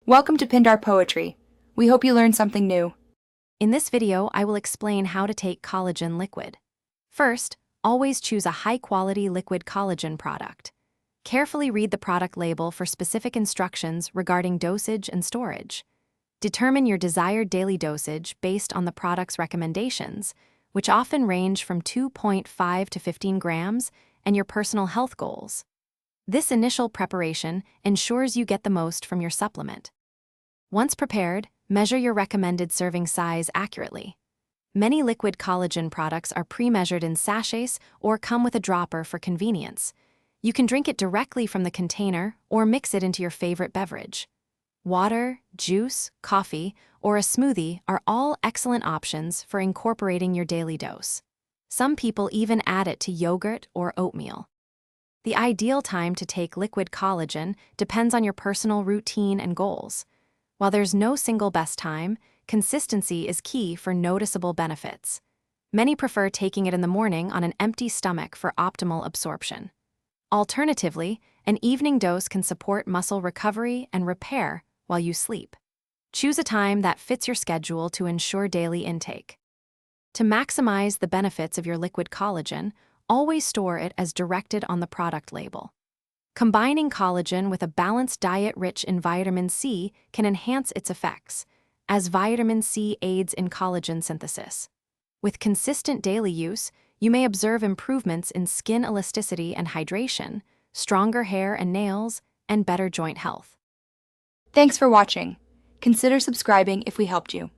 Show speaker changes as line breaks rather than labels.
Welcome to Pindar Poetry. We hope you learned something new.
In this video, I will explain how to take collagen liquid. First, always choose a high-quality liquid collagen product. Carefully read the product label for specific instructions regarding dosage and storage. Determine your desired daily dosage based on the product's recommendations, which often range from 2.5 to 15 grams, and your personal health goals. This initial preparation ensures you get the most from your supplement. Once prepared, measure your recommended serving size accurately. Many liquid collagen products are pre-measured in sachets or come with a dropper for convenience. You can drink it directly from the container or mix it into your favorite beverage. Water, juice, coffee, or a smoothie are all excellent options for incorporating your daily dose. Some people even add it to yogurt or oatmeal. The ideal time to take liquid collagen depends on your personal routine and goals. While there's no single best time, consistency is key for noticeable benefits. Many prefer taking it in the morning on an empty stomach for optimal absorption. Alternatively, an evening dose can support muscle recovery and repair while you sleep. Choose a time that fits your schedule to ensure daily intake. To maximize the benefits of your liquid collagen, always store it as directed on the product label. Combining collagen with a balanced diet rich in vitamin C can enhance its effects, as vitamin C aids in collagen synthesis. With consistent daily use, you may observe improvements in skin elasticity and hydration, stronger hair and nails, and better joint health.
Thanks for watching. Consider subscribing if we helped you.